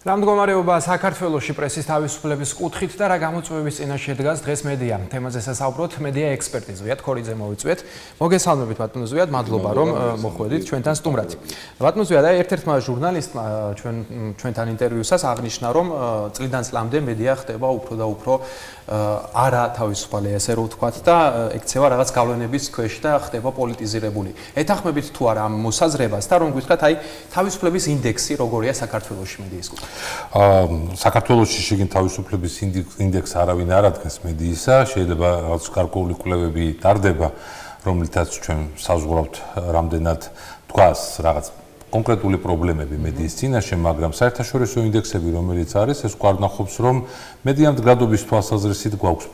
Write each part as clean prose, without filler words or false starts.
რა მდგომარეობა საქართველოში პრესის თავისუფლების კუთხით და რა გამოწვევების წინაშე დგას დღეს მედია. თემაზე სასაუბროთ მედიაექსპერტი ზვიად ქორიძე მოვიწვიეთ. მოგესალმებით ბატონო ზვიად, მადლობა რომ მოხვედით ჩვენთან სტუმრად. ბატონო ზვიად, ერთ-ერთმა ჟურნალისტმა ჩვენთან ინტერვიუსას აღნიშნა, რომ წლიდან წლამდე მედია ხდება უფრო და უფრო არა თავისუფალი, ასე რომ ვთქვათ და ექცევა რაღაც გავლენების ქვეშ და ხდება პოლიტიზირებული. ეთანხმებით თუ არა ამ მოსაზრებას და რომ გითხრათ, აი თავისუფლების ინდექსი როგორია საქართველოში მედიის კუთხით? საქართველოში შეგინ თავისუფლების ინდექსს არავინ არ ადგენს მედიისა, შეიძლება რაღაც გარკვეული კვლევები ტარდება, რომლითაც ჩვენ საზღვრავთ რამდენად თქვას რაღაც კონკრეტული პრობლემები მედიის წინაშე, მაგრამ საერთაშორისო ინდექსები, რომელიც არის, ეს გვარნახობს, რომ მედია მდგრადობის თვალსაზრისით გვაქვს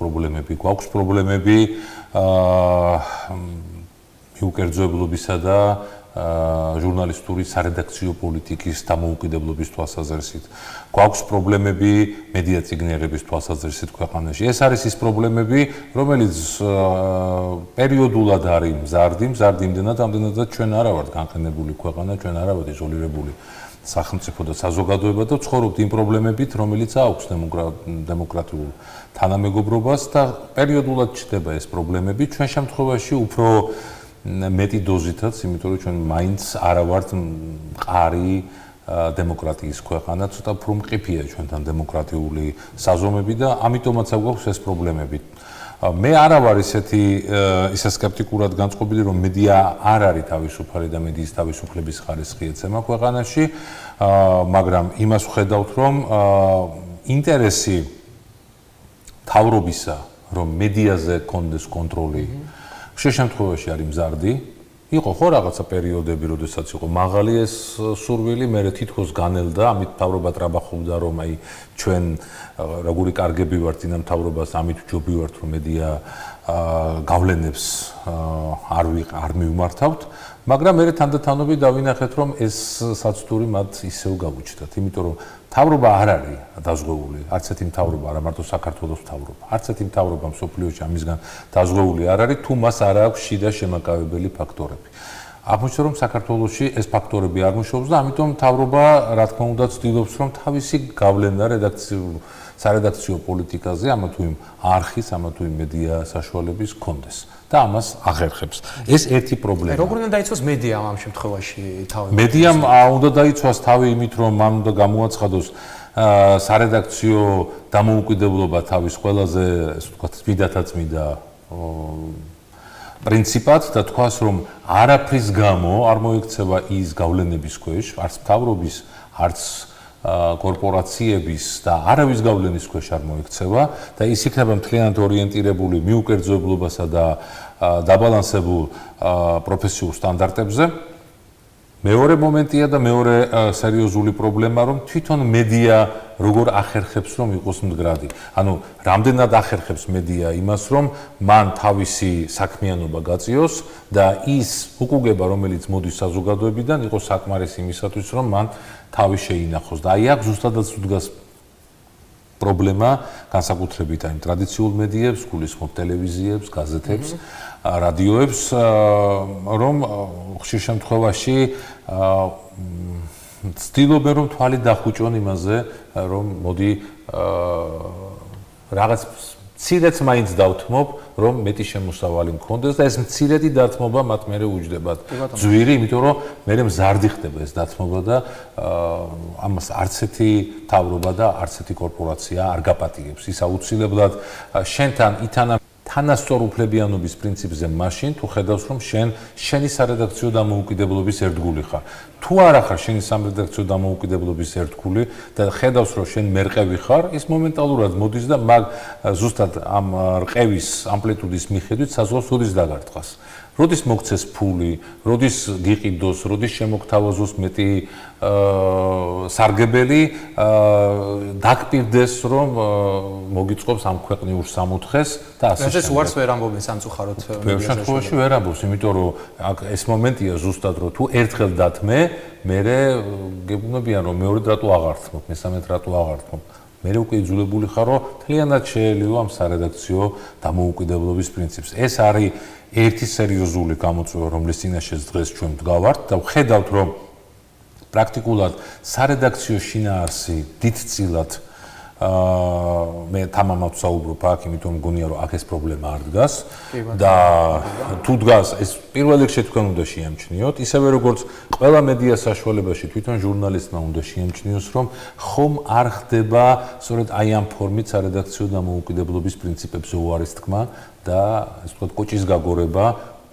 პრობლემები მიუკერძოებლობისა და ჟურნალისტური სარედაქციო პოლიტიკის დამოუკიდებლობის თვალსაზრისით. გვაქვს პრობლემები მედია წიგნიერების თვალსაზრისით ქვეყანაში. ეს არის ის პრობლემები, რომელიც პერიოდულად არის მზარდი იმდენად, ამდენადაც ჩვენ არა ვართ განყენებული ქვეყანა, ჩვენ არა ვართ იზოლირებული სახელმწიფო და საზოგადოება და ვცხოვრობთ იმ პრობლემებით, რომელიც აქვს დემოკრატიულ თანამეგობრობას და პერიოდულად ჩნდება ეს პრობლემები. ჩვენ შემთხვევაში უფრო მეტი დოზითაც, იმიტომ რომ ჩვენ მაინც არა ვართ მყარი დემოკრატიის ქვეყანა, ცოტა უფრო მყიფეა ჩვენთან დემოკრატიული საზომები და ამიტომაც აგვაქვს ეს პრობლემები. მე არა ვარ ისე სკეპტიკურად განწყობილი, რომ მედია არ არის თავისუფალი და მედიის თავისუფლების ხარისხი ეცემა ქვეყანაში, მაგრამ იმას ვხედავთ, რომ ინტერესი თავრობისა, რომ მედიაზე კონდეს კონტროლი შემთხვევაში არის მზარდი. იყო ხო რაღაცა პერიოდები, როდესაც იყო მაღალი ეს სურვილი, მე თითქოს განელდა, ამით მთავრობა ტრაბახობდა, რომ აი ჩვენ როგორი კარგები ვართ წინა მთავრობას, ამით ჯობი ვართ, რომ მედია გავლენებს არ მივმართავთ, მაგრამ მე თანდათანობით დავინახეთ, რომ ეს საცდური მათ ისევ გაუჩნდათ, იმიტომ რომ მთავრობა არ არის დაზღვეული, არც ერთი მთავრობა, არა მარტო საქართველოს მთავრობა, არც ერთი მთავრობა მსოფლიოში ამისგან დაზღვეული არ არის, თუ მას არ აქვს შიდა შემაკავებელი ფაქტორები. აღმოჩნდა, რომ საქართველოში ეს ფაქტორები არ მუშაობს და ამიტომ მთავრობა, რა თქმა უნდა, ცდილობს, რომ თავისი გავლენა სარედაქციო პოლიტიკაზე, ამა თუ იმ არხის, ამა თუ იმ მედია საშუალების კონდეს და ამას აღერხებს. ეს ერთი პრობლემა. როგორ უნდა დაიცვას მედიამ ამ შემთხვევაში თავი? მედიამ უნდა დაიცვას თავი იმით, რომ მან უნდა გამოაცხადოს სარედაქციო დამოუკიდებლობა თავის ყველაზე, ასე ვთქვათ, წმინდათაწმინდა პრინციპად და თქვას, რომ არაფრის გამო არ მოიქცევა ის გავლენების ქვეშ, არც მთავრობის, არც კორპორაციების და არავის გავლენის ქვეშ არ მოიქცევა და ის იქნება მთლიანად ორიენტირებული მიუკერძოებლობასა და დაბალანსებულ პროფესიულ სტანდარტებზე. მეორე მომენტია და მეორე სერიოზული პრობლემა, რომ თვითონ მედია როგორ ახერხებს, რომ იყოს მდგრადი. ანუ რამდენად ახერხებს მედია იმას, რომ მან თავისი საქმიანობა გაწიოს და ის უკუგება, რომელიც მოდის საზოგადოებიდან, იყოს საკმარისი იმისათვის, რომ მან თავი შეინახოს. და აი აქ ზუსტადაც უდგას პრობლემა განსაკუთრებით აი ტრადიციულ მედიებს, გულისხმობ ტელევიზიებს, გაზეთებს, რადიოებს, რომ ხშირ შემთხვევაში ცდილობენ, რომ თვალი დახუჭონ იმაზე, რომ მოდი რაღაც მცირეც მაინც დავთმობ, რომ მეტი შემოსავალი მქონდეს და ეს მცირედი დათმობა მათ მერე უჯდებათ ძვირი, იმიტომ რომ მერე მზარდი ხდება ეს დათმობა და ამას არც ერთი მთავრობა და არც ერთი კორპორაცია არ გაპატიებს. ის აუცილებლად შენთან ითანა თანასწორუფლებიანობის პრინციპზე მაშინ თუ ხედავს, რომ შენი სარედაქციო დამოუკიდებლობის ერთგული ხარ. თუ არა ხარ შენი სამრედაქციო დამოუკიდებლობის ერთგული და ხედავს, რომ შენ მერყევი ხარ, ის მომენტალურად მოდის და მაგ ზუსტად ამ რყევის ამპლიტუდის მიხედვით საზღვარს უდის დაგარტყას. როდის მოგცეს ფული, როდის გიყიდოს, როდის შემოგთავაზოს მეტი სარგებელი, დაგპირდეს, რომ მოგიწყობს ამ ქვეყნიურ სამოთხეს და ასე შემდეგ. ეს უარს ვერ ამბობენ სამწუხაროდ. ბევრ შემთხვევაში ვერ ამბობს, იმიტომ რომ ეს მომენტია ზუსტად, რომ თუ ერთხელ დათმე, მერე გეუბნებიან, რომ მეორედ რატო აღარ თმობ, მესამედ რატო აღარ თმობ. მე უკვე იძულებული ხარ, რომ მთლიანად შეელიო ამ სარედაქციო დამოუკიდებლობის პრინციპს. ეს არის ერთი სერიოზული გამოწვევა, რომლის წინაშეც დღეს ჩვენ ვდგავართ და ვხედავთ, რომ პრაქტიკულად სარედაქციო შინაარსი დიდწილად მე თამამად საუბრობ აქ, იმიტომ მგონია რომ აქ ეს პრობლემა არ დგას და თუ დგას ეს პირველ რიგში თქვენ უნდა შეამჩნიოთ, ისევე როგორც ყველა მედია საშუალებაში თვითონ ჟურნალისტმა უნდა შეამჩნიოს, რომ ხომ არ ხდება სწორედ აი ამ ფორმით სარედაქციო დამოუკიდებლობის პრინციპებზე უარის თქმა და ასე ვთქვათ კოჭის გაგორება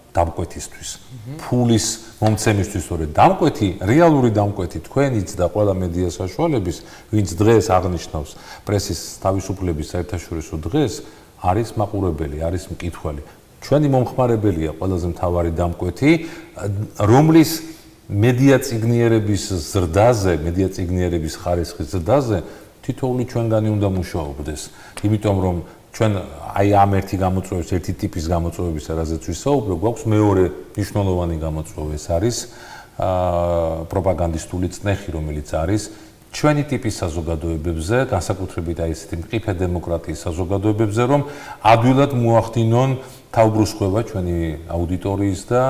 დამკვეთისთვის. ფულის მომცემისთვის სწორედ დამკვეთი, რეალური დამკვეთი თქვენიც და ყველა მედია საშუალების, ვინც დღეს აღნიშნავს პრესის თავისუფლების საერთაშორისო დღეს, არის მაყურებელი, არის მკითხველი. ჩვენი მომხმარებელია ყველაზე მთავარი დამკვეთი, რომლის მედია წიგნიერების ზრდაზე, მედია წიგნიერების ხარისხის ზრდაზე თითოეული ჩვენგანი უნდა მუშაობდეს. იმიტომ რომ ჩვენ აი ამ ერთი გამოწვევის, ერთი ტიპის გამოწვევების რაზეც ვისაუბრებ, გვაქვს მეორე მნიშვნელოვანი გამოწვევა, ეს არის პროპაგანდისტული წნეხი, რომელიც არის ჩვენი ტიპის საზოგადოებებზე, განსაკუთრებით აი ესეთი მყიფე დემოკრატიის საზოგადოებებზე, რომ ადვილად მოახდინონ თავბრუსხვევა ჩვენი აუდიტორიის და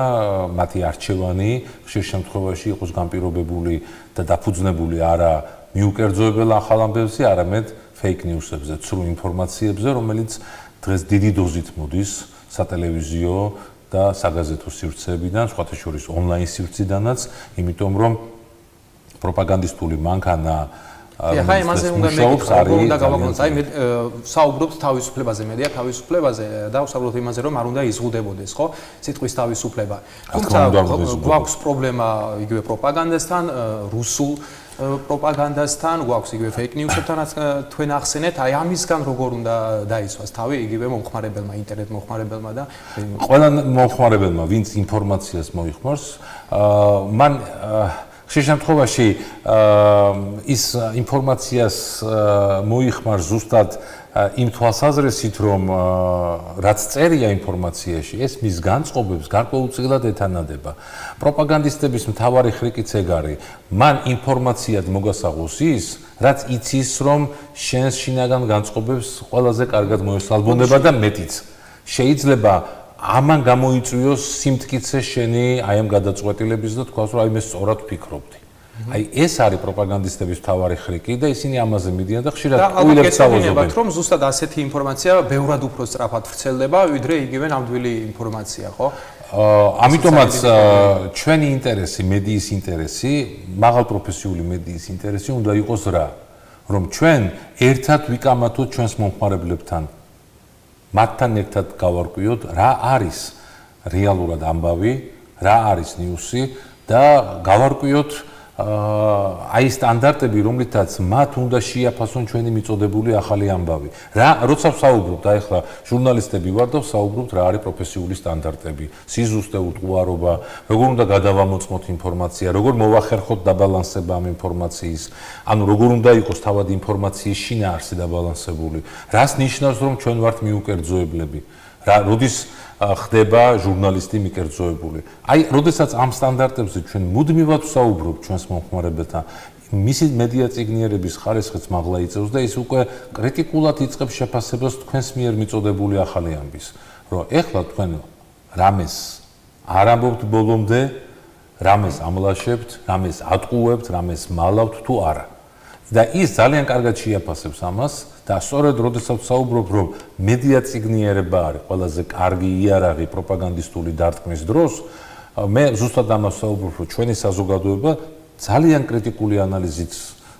მათი არჩევანი ხშირ შემთხვევაში იყოს განპირობებული და დაფუძნებული არა მიუკერძოებელ ახალ ამბებზე, არამედ fake news-ებზე, ცრუ ინფორმაციებზე, რომელიც დღეს დიდი დოზით მოდის სატელევიზიო და საგაზეთო სივრცეებიდან, სხვათა შორის ონლაინ სივრციდანაც, იმიტომ რომ პროპაგანდისტული მანქანა ხა იმაზე უნდა მეკითხო, უნდა გავაკეთოთ, აი მე საუბრობთ თავისუფლებაზე, მედია თავისუფლებაზე და ვსაუბრობთ იმაზე, რომ არ უნდა იზღუდებოდეს, ხო? სიტყვის თავისუფლება. თუმცა გვაქვს პრობლემა იგივე პროპაგანდასთან, რუსულ პროპაგანდასთან, გვაქვს იგივე fake news-ებთანაც თქვენ ახსენეთ, აი ამისგან როგორ უნდა დაისვას თავი იგივე მომხმარებელმა, ინტერნეტ მომხმარებელმა და ყველა მომხმარებელმა, ვინც ინფორმაციას მოიხმარს, მან ხშირ შემთხვევაში ის ინფორმაციას მოიხმარს ზუსტად იმ თვალსაზრისით, რომ რაც წერია ინფორმაციაში, ეს მის განწყობებს გარკვეულწილად ეთანადება. პროპაგანდისტების მთავარი ხრიკიც ეგ არის, მან ინფორმაციად მოგასაღოს ის, რაც იცის, რომ შენს შინაგან განწყობებს ყველაზე კარგად მოესალბონება და მეტიც. შეიძლება ამან გამოიწვიოს სიმტკიცე შენი აი ამ გადაწყვეტილების და თქვას, რომ აი მე სწორად ვფიქრობდი. აი ეს არის პროპაგანდისტების მთავარი ხრიკი და ისინი ამაზე მიდიან და ხშირად ყვილებს წავოზობენ. რომ ზუსტად ასეთი ინფორმაცია ბევრად უფრო სწრაფად ვრცელდება, ვიდრე იგივე ნამდვილი ინფორმაცია, ხო? ამიტომაც ჩვენი ინტერესი, მედიის ინტერესი, მაღალპროფესიული მედიის ინტერესი უნდა იყოს რა, რომ ჩვენ ერთად ვიკამათოთ ჩვენს მომხმარებლებთან, მათთან ერთად გავარკვიოთ რა არის რეალურად ამბავი, რა არის ნიუსი და გავარკვიოთ აი სტანდარტები, რომლითაც მათ უნდა შეაფასონ ჩვენი მიწოდებული ახალი ამბავი. როცა ვსაუბრობთ, აი ახლა ჟურნალისტები ვარ და ვსაუბრობთ რა არის პროფესიული სტანდარტები, სიზუსტე, უტყუარობა, როგორ უნდა გადავამოწმოთ ინფორმაცია, როგორ მოვახერხოთ დაბალანსება ამ ინფორმაციის, ანუ როგორ უნდა იყოს თავად ინფორმაციის შინაარსი დაბალანსებული, რას ნიშნავს, რომ ჩვენ ვართ მიუკერძოებლები, როდის ხდება ჟურნალისტი მიკერძოებული. აი, როდესაც ამ სტანდარტებზე ჩვენ მუდმივად ვსაუბრობთ ჩვენს მომხმარებელთან, მისი მედია წიგნიერების ხარისხიც მაღლა იწევს და ის უკვე კრიტიკულად იწყებს შეფასებას თქვენს მიერ მიწოდებული ახალი ამბის, რომ ეხლა თქვენ რამეს არ ამბობთ ბოლომდე, რამეს ამლაშებთ, რამეს ატყუებთ, რამეს მალავთ თუ არა. და ის ძალიან კარგად შეაფასებს ამას და სწორედ როდესაც ვსაუბრობ, რომ მედია წიგნიერება არის ყველაზე კარგი იარაღი პროპაგანდისტული დარტყმის დროს, მე ზუსტად ამას ვსაუბრობ, რომ ჩვენი საზოგადოება ძალიან კრიტიკული ანალიზით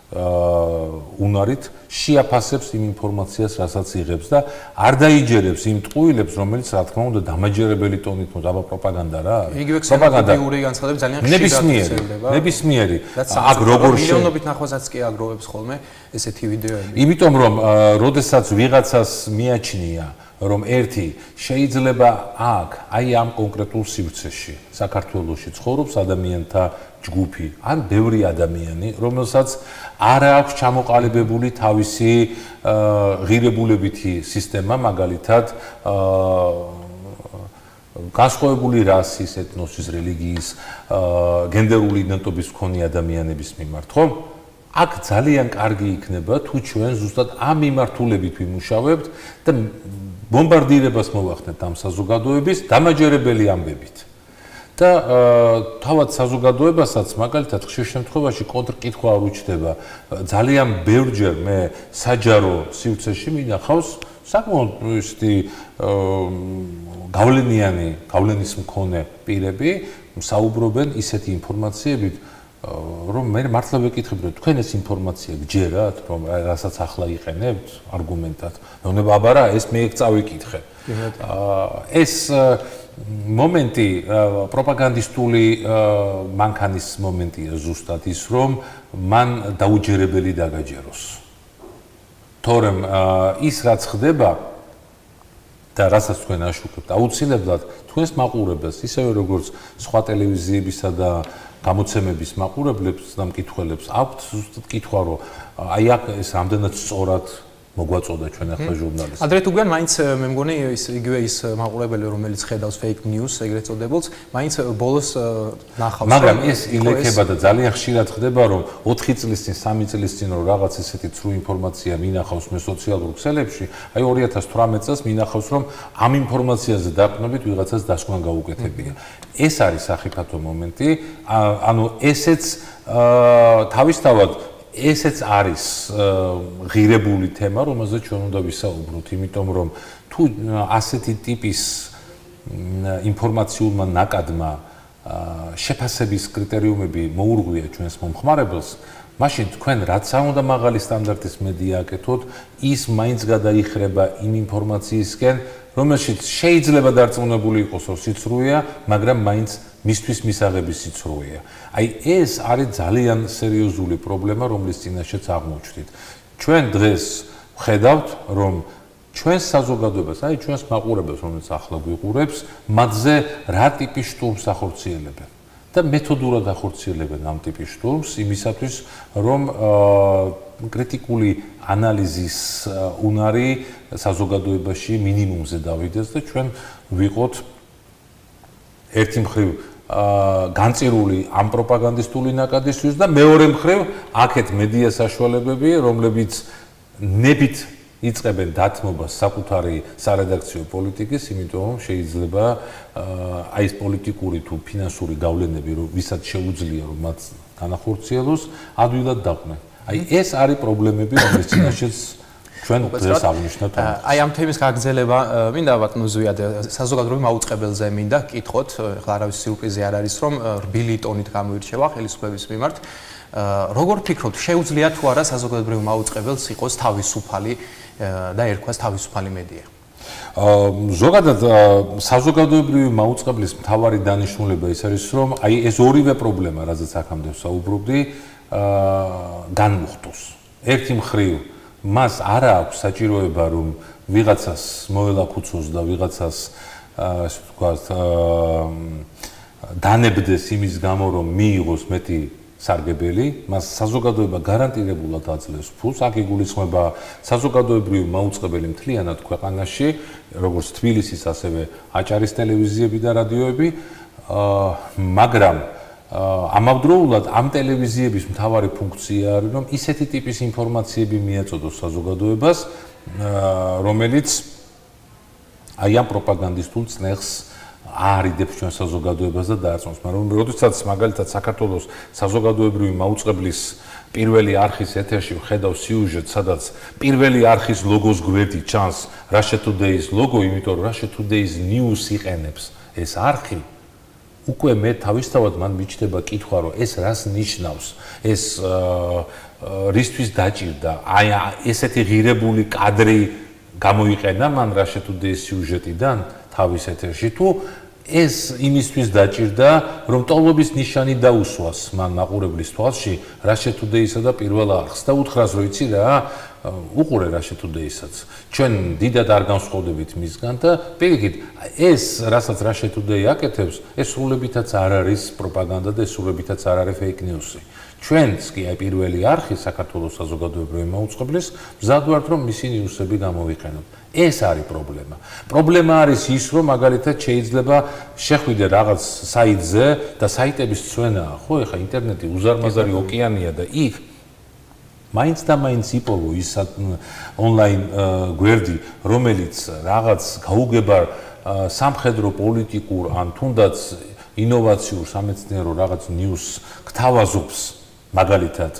უნარით შეაფასებს იმ ინფორმაციას, რასაც იღებს და არ დაიჯერებს იმ ტყუილებს, რომელიც რა თქმა უნდა დამაჯერებელი ტონით აბა პროპაგანდა რა არის. იგივე ქსენოფობიური განცხადებები ძალიან ხშირად ვრცელდება. ნებისმიერი. აქ როგორ მილიონობით ნახვაზაც კი აგროვებს ხოლმე ესეთი ვიდეოები. იმიტომ რომ როდესაც ვიღაცას მიაჩნია, რომ ერთი შეიძლება აქ აი ამ კონკრეტულ სივრცეში საქართველოში ცხოვრობს ადამიანთა ჯგუფი ან ბევრი ადამიანი, რომელსაც არ აქვს ჩამოყალიბებული თავისი ღირებულებითი სისტემა, მაგალითად განსხვავებული რასის, ეთნოსის, რელიგიის, გენდერული იდენტობის მქონე ადამიანების მიმართ, ხო? აქ ძალიან კარგი იქნება თუ ჩვენ ზუსტად ამ მიმართულებით ვიმუშავებთ და ბომბარდირებას მოვახდენთ ამ საზოგადოების დამაჯერებელი ამბებით. და თავად საზოგადოებასაც მაგალითად ხშირ შემთხვევაში კონტრკითხვა არ უჩნდება. ძალიან ბევრჯერ მე საჯარო სივრცეში მინახავს საკმაოდ ისეთი გავლენის მქონე პირები საუბრობენ ისეთი ინფორმაციებით, რომ მე მართლა ვეკითხები, რომ თქვენ ეს ინფორმაცია გჯერათ, რომ რასაც ახლა იყენებთ არგუმენტად. მეუბნება, აბარა, ეს მე ეგ წავიკითხე. ეს მომენტი პროპაგანდისტული მანქანის მომენტია ზუსტად ის, რომ მან დაუჯერებელი დაგაჯეროს. თორემ ის რაც ხდება და რასაც თქვენ აშუქებთ, აუცილებლად თქვენს მაყურებელს, ისევე როგორც სხვა ტელევიზიებისა და გამოცემების მაყურებლებს და მკითხველებს აქვთ ზუსტად კითხვა, რომ აი აქ ეს რამდენად სწორად მოგვაწოდა ჩვენ ახლა ჟურნალისტს. ადრე თუ გვიან, მაინც მე მგონი იგივე ის მაყურებელი, რომელიც ხედავს fake news, ეგრეთ წოდებულს, მაინც ბოლოს ნახავს. მაგრამ ეს ილექება და ძალიან ხშირად ხდება, რომ 4 წლის წინ, 3 წლის წინ რომ რაღაც ესეთი ცრუ ინფორმაცია მინახავს მე სოციალურ ქსელებში, აი 2018 წელს მინახავს, რომ ამ ინფორმაციაზე დაყნობით ვიღაცას დასკვნა გაუკეთებია. ეს არის სახიფათო მომენტი, ანუ ესეც თავისთავად ესეც არის ღირებული თემა, რომელზეც ჩვენ უნდა ვისაუბროთ, იმიტომ რომ თუ ასეთი ტიპის ინფორმაციულმა ნაკადმა შეფასების კრიტერიუმები მოურღვია ჩვენს მომხმარებელს, მაშინ თქვენ რაც არ უნდა მაღალი სტანდარტის მედია აკეთოთ, ის მაინც გადაიხრება იმ ინფორმაციისკენ, რომელშიც შეიძლება დარწმუნებული იყოს, რომ სიცრუეა, მაგრამ მაინც მისთვის მისაღების სიცრუეა. აი ეს არის ძალიან სერიოზული პრობლემა, რომლის წინაშეც აღმოჩნდით. ჩვენ დღეს ვხედავთ, რომ ჩვენს საზოგადოებას, აი ჩვენს მაყურებელს, რომელიც ახლა გვიყურებს, მათზე რა ტიპის შტურმს ახორციელებენ და მეთოდურად ახორციელებენ ამ ტიპის შტურმს იმისათვის, რომ კრიტიკული ანალიზის უნარი საზოგადოებაში მინიმუმზე დავიდეს და ჩვენ ვიყოთ ერთი მხრივ განწირული ამ პროპაგანდისტული ნაკადისთვის და მეორე მხრივ აქეთ მედია საშუალებები, რომლებიც ნებით იწყებენ დათმობას საკუთარი სარედაქციო პოლიტიკის, იმიტომ რომ შეიძლება აი ეს პოლიტიკური თუ ფინანსური გავლენები, ვისაც შეუძლია რომ მათ განახორციელოს, ადვილად დაყვნენ. აი ეს არის პრობლემები, რომლის წინაშეც ჩვენ დღეს აღნიშნავთ. აი ამ თემის გაგრძელება მინდა ბატონო ზვიად, საზოგადოებრივ მაუწყებელზე მინდა კითხოთ, ახლა არავის სიურპრიზი არ არის, რომ რბილი ტონით გამოირჩევა ხელისუფლების მიმართ. როგორ ფიქრობთ, შეუძლია თუ არა საზოგადოებრივ მაუწყებელს იყოს თავისუფალი და ერქვას თავისუფალი მედია? ზოგადად საზოგადოებრივი მაუწყებლის მთავარი დანიშნულება ის არის, რომ აი ეს ორივე პრობლემა, რაზეც აქამდე ვსაუბრობდი, განმუხტოს. ერთი მხრივ მას არ აქვს საჭიროება, რომ ვიღაცას მოელაქუცოს და ვიღაცას ასე ვთქვათ, დანებდეს იმის გამო, რომ მიიღოს მეტი სარგებელი, მას საზოგადოება გარანტირებულად აძლევს ფულს. აქ იგულისხმება საზოგადოებრივი მაუწყებელი მთლიანად ქვეყანაში, როგორც თბილისის, ასევე აჭარის ტელევიზიები და რადიოები, მაგრამ ამავდროულად ამ ტელევიზიების მთავარი ფუნქცია არის, რომ ისეთი ტიპის ინფორმაციები მიაწოდოს საზოგადოებას, რომელიც აი ამ პროპაგანდისტულ წნეხს აარიდებს ჩვენ საზოგადოებას და დაარწმუნებს. მაგრამ როდესაც მაგალითად საქართველოს საზოგადოებრივი მაუწყებლის პირველი არხის ეთერში ვხედავ სიუჟეტს, სადაც პირველი არხის ლოგოს გვერდით ჩანს Russia Today-ის ლოგო, იმიტომ რომ Russia Today-ის news იყენებს ეს არხი, უკვე მე თავისთავად მან მიჩნდება კითხვა, რომ ეს რას ნიშნავს, ეს რისთვის დაჭირდა, აი ესეთი ღირებული კადრი გამოიყენა მან Russia Today-ის სიუჟეტიდან თავის ეთერში, თუ ეს იმისთვის დაჭირდა, რომ ტოლობის ნიშანი დაუსვას მან მაყურებლის თვალში Russia Today-ისა და პირველ არხს და უთხრას, რომ იცი რა, უყურე Russia Today-ისაც. ჩვენ დიდად არ განსხვავდებით მისგან და პირიქით, ეს რასაც Russia Today აკეთებს, ეს სრულებითაც არ არის პროპაგანდა და ეს სრულებითაც არ არის fake news-ი. ჩვენც კი აი პირველი არხი საქართველოს საზოგადოებრივი მაუწყებლის მზად ვართ, რომ მისი ნიუსები გამოვიყენოთ. ეს არის პრობლემა. პრობლემა არის ის, რომ მაგალითად შეიძლება შეხვიდე რაღაც საიტზე და საიტების ცვენაა, ხო, ეხლა ინტერნეტი უზარმაზარი ოკეანეა და იქ მაინც და მაინც იპოვო ის ონლაინ გვერდი, რომელიც რაღაც გაუგებარ სამხედრო პოლიტიკურ ან თუნდაც ინოვაციურ სამეცნიერო რაღაც ნიუს გთავაზობს მაგალითად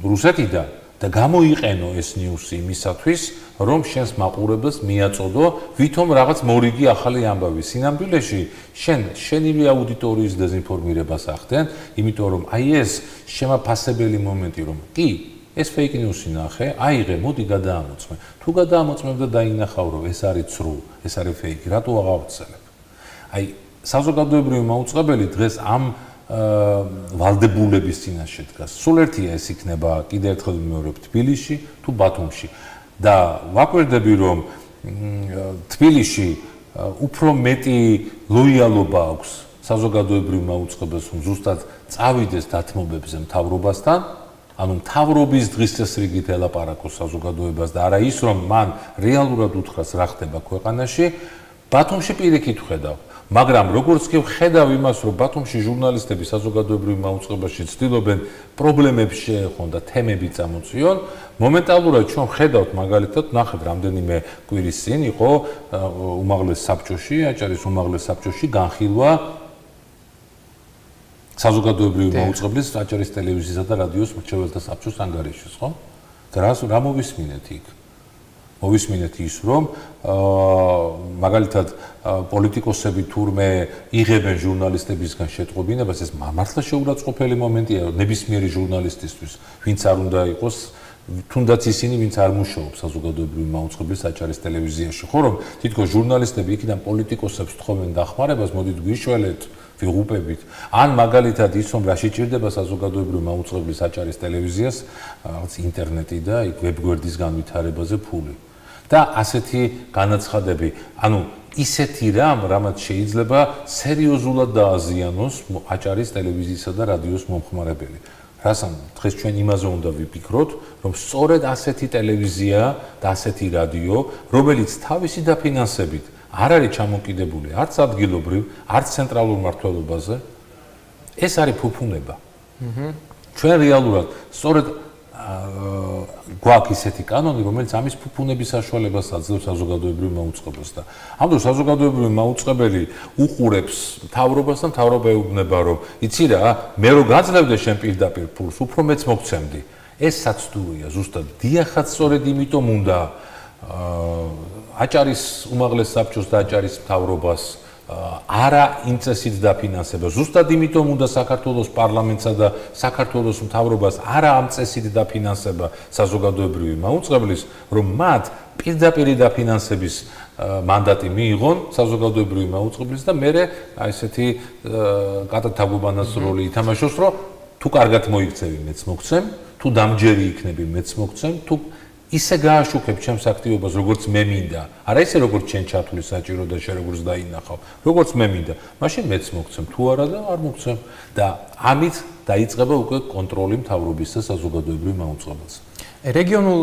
რუსეთიდან და გამოიყენო ეს ნიუსი იმისათვის, რომ შენს მაყურებელს მიაწოდო, ვითომ რაღაც მორიგი ახალი ამბავი. სინამდვილეში შენივე აუდიტორიის დეზინფორმირებას ახდენ, იმიტომ რომ აი ეს შემაფასებელი მომენტი, რომ კი, ეს fake news-ი ნახე, აიღე, მოდი გადაამოწმე. თუ გადაამოწმებ და დაინახავ, რომ ეს არის ცრუ, ეს არის fake, რატო აღავცელებ? აი, საზოგადოებრივი მაუწყებელი დღეს ამ ვალდებულების წინაშე დგას. სულ ერთია ეს იქნება, კიდევ ერთხელ ვიმეორებ, თბილისში თუ ბათუმში. და ვაკვირდები, რომ თბილისში უფრო მეტი ლოიალობა აქვს საზოგადოებრივ მაუწყებელს, რომ ზუსტად წავიდეს დათმობებზე მთავრობასთან, ანუ მთავრობის დღის წესრიგით ელაპარაკოს საზოგადოებას და არა ის, რომ მან რეალურად უთხრას რა ხდება ქვეყანაში. ბათუმში პირიქით ვხედავ, მაგრამ როგორც კი ვხედავ იმას, რომ ბათუმში ჟურნალისტები საზოგადოებრივ მაუწყებელში ცდილობენ პრობლემებს შეეხონ და თემები წამოწიონ, მომენტალურად ჩვენ ვხედავთ მაგალითად, ნახეთ რამდენიმე კვირის წინ იყო უმაღლეს საბჭოში, აჭარის უმაღლეს საბჭოში განხილვა საზოგადოებრივი მაუწყებლის აჭარის ტელევიზიისა და რადიოს მრჩეველთა საბჭოს ანგარიშის, ხო? და რა მოვისმინეთ იქ? მოვისმინეთ ის, რომ მაგალითად პოლიტიკოსები თურმე იღებენ ჟურნალისტებისგან შეტყობინებას, ეს მართლა შეურაცხყოფელი მომენტია ნებისმიერი ჟურნალისტისთვის, ვინც არ უნდა იყოს, თუნდაც ისინი, ვინც არ მუშაობს საზოგადოებრივი მაუწყებლის აჭარის ტელევიზიაში, ხო, რომ თითქოს ჟურნალისტები იქიდან პოლიტიკოსებს თხოვენ დახმარებას, მოდით გვიშველეთ, ვიღუპებით. ან მაგალითად ის, რომ რა შეჭირდება საზოგადოებრივი მაუწყებლის აჭარის ტელევიზიას, რაღაც ინტერნეტი და იქ ვებგვერდის განვითარებაზე ფული. და ასეთი განაცხადები, ანუ ისეთი რამ, რამაც შეიძლება სერიოზულად დააზიანოს აჭარის ტელევიზიისა და რადიოს მომხმარებელი. რასამ დღეს ჩვენ იმაზე უნდა ვიფიქროთ, რომ სწორედ ასეთი ტელევიზია და ასეთი რადიო, რომელიც თავისი დაფინანსებით არ არის ჩამოკიდებული არც ადგილობრივ, არც ცენტრალურ მმართველობაზე, ეს არის ფუფუნება. ჩვენ რეალურად სწორედ გვაქვს ისეთი კანონი, რომელიც ამის ფუფუნების საშუალებას აძლევს საზოგადოებრივ მაუწყებელს და ამ დროს საზოგადოებრივი მაუწყებელი უყურებს მთავრობას და მთავრობა ეუბნება, რომ იცი რა, მე რო გაძლევდე შენ პირდაპირ ფულს, უფრო მეც მოგცემდი. ეს საცდურია ზუსტად. დიახაც სწორედ იმიტომ უნდა აჭარის უმაღლეს საბჭოს და აჭარის მთავრობას არა იმ წესით დაფინანსება. ზუსტად იმიტომ უნდა საქართველოს პარლამენტსა და საქართველოს მთავრობას არა ამ წესით დაფინანსება საზოგადოებრივი მაუწყებლის, რომ მათ პირდაპირი დაფინანსების მანდატი მიიღონ საზოგადოებრივი მაუწყებლის და მერე ესეთი კატათაგობანას როლი ითამაშოს, რომ თუ კარგად მოიქცევი, მეც მოგცემ, თუ დამჯერი იქნები, მეც მოგცემ, თუ ისე გააშუქებ ჩემს აქტივობას, როგორც მე მინდა. არა ისე როგორც შენ ჩათვლი საჭირო და შენ როგორც დაინახავ, როგორც მე მინდა. მაშინ მეც მოგცემ, თუ არა და არ მოგცემ. და ამით დაიწყება უკვე კონტროლი მთავრობის და საზოგადოებრივ მაუწყებელს. რეგიონულ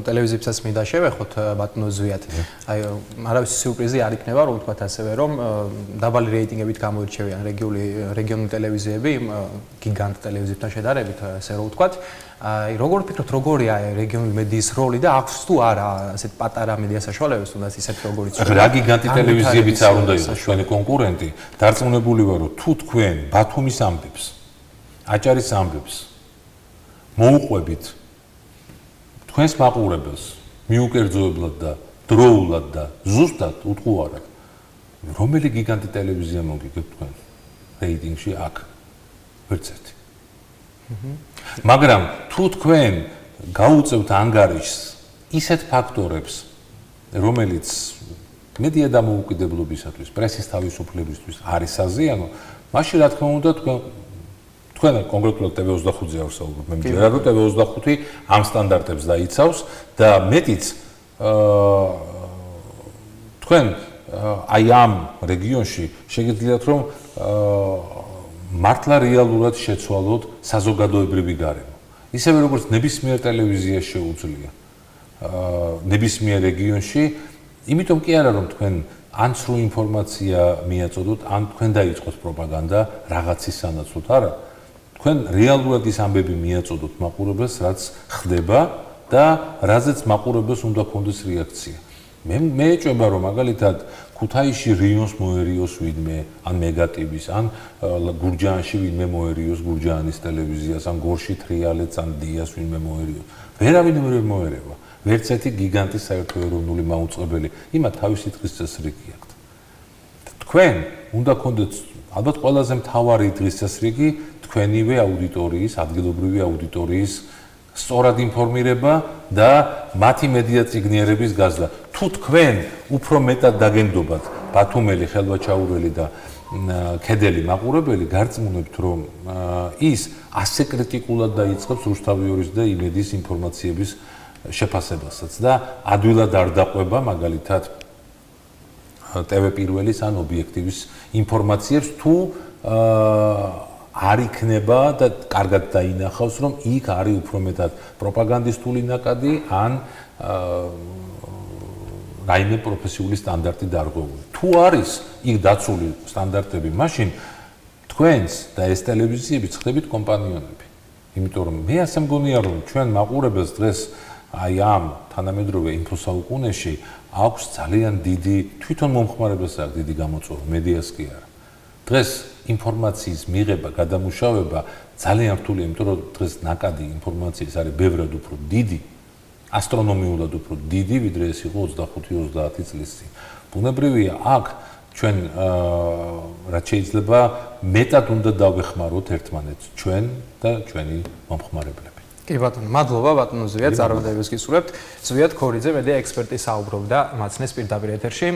ტელევიზიებსაც მინდა შევეხოთ ბატონო ზვიად. აი, არავის სიურპრიზი არ იქნება, რომ ვთქვათ ასევე, რომ დაბალი რეიტინგებით გამოირჩევიან რეგიონული ტელევიზიები გიგანტ ტელევიზიებთან შედარებით, ასე რომ ვთქვათ. აი, როგორ ფიქრობთ, როგორია რეგიონული მედიის როლი და აქვს თუ არა ასეთ პატარა მედია საშუალებებს, თუნდაც ისეთ როგორიც რა გიგანტი ტელევიზიებიც არ უნდა იყოს ჩვენი კონკურენტი. დარწმუნებული ვარ, რომ თუ თქვენ ბათუმის ამბებს, აჭარის ამბებს მოუყვებით თქვენს მაყურებელს მიუკერძოებლად და დროულად და ზუსტად უტყუარად, რომელი გიგანტი ტელევიზია მოგიგებთ თქვენ რეიტინგში აქ? ვერც ერთი. მაგრამ თუ თქვენ გაუწევთ ანგარიშს ისეთ ფაქტორებს, რომელიც მედია დამოუკიდებლობისათვის, პრესის თავისუფლებისთვის არის საზიანო, მაშინ რა თქმა უნდა თქვენ კონკრეტულად TV25-ზე არ ვსაუბრობ, მე მჯერა რომ TV25 ამ სტანდარტებს დაიცავს და მეტიც თქვენ აი ამ რეგიონში შეგიძლიათ რომ მართლა რეალურად შეცვალოთ საზოგადოებრივი გარემო. ისევე როგორც ნებისმიერ ტელევიზიას შეუძლია ნებისმიერ რეგიონში, იმიტომ კი არა რომ თქვენ ან სრულ ინფორმაცია მიაწოდოთ, ან თქვენ დაიწყოთ პროპაგანდა რაღაცის სანაცვლოდ, არა. თქვენ რეალურად ის ამბები მიაწოდოთ მაყურებელს, რაც ხდება და რაზეც მაყურებელს უნდა ქონდეს რეაქცია. მე ეჭვება რომ მაგალითად ქუთაისში რიონს მოერიოს ვინმე, ან მეგატივის, ან გურჯაანში ვინმე მოერიოს გურჯაანის ტელევიზიას, ან გორში თრიალეთს, ან დიას ვინმე მოერიოს. ვერავინ ვერ მოერევა. ვერც ერთი გიგანტი საერთო-ეროვნული მაუწყებელი, იმათ თავისი დღის წესრიგი აქვთ. თქვენ უნდა გქონდეთ ალბათ ყველაზე მთავარი დღის წესრიგი თქვენივე აუდიტორიის, ადგილობრივი აუდიტორიის სწორად ინფორმირება და მათი მედია წიგნიერების გაზრდა. თუ თქვენ უფრო მეტად დაგენდობათ ბათუმელი, ხელვაჩაურელი და ქედელი მაყურებელი, გარწმუნებთ რომ ის ასე კრიტიკულად დაიწყებს რუსთავიორის და იმედის ინფორმაციების შეფასებასაც და ადვილად არ დაყვება მაგალითად TV პირველის ან ობიექტივის ინფორმაციებს თუ არ იქნება და კარგად დაინახავს რომ იქ არის უფრო მეტად პროპაგანდისტული ნაკადი ან რაიმე პროფესიული სტანდარტი დარღვეული. თუ არის იქ დაცული სტანდარტები, მაშინ თქვენს და ეს ტელევიზიები ხდებით კომპანიონები. იმიტომ რომ მე ასე მგონია რომ ჩვენ მაყურებელს დღეს აი ამ თანამედროვე ინფოსაუკუნეში აქვს ძალიან დიდი თვითონ მომხმარებელს აქვს დიდი გამოწვევა, მედიას კი არა. დღეს ინფორმაციის მიღება, გადამუშავება ძალიან რთულია, იმიტომ რომ დღეს ნაკადი ინფორმაციის არის ბევრად უფრო დიდი, ასტრონომიულად უფრო დიდი, ვიდრე ეს იყო 25-30 წლის წინ. ბუნებრივია, აქ ჩვენ რაც შეიძლება მეტად უნდა დავეხმაროთ ერთმანეთს, ჩვენ და ჩვენი მომხმარებლები. კი ბატონო, მადლობა ბატონო ზვიად, წარმატებებს გისურვებთ. ზვიად ქორიძე, მედიაექსპერტი საუბრობდა მაცნეს პირდაპირ ეთერში.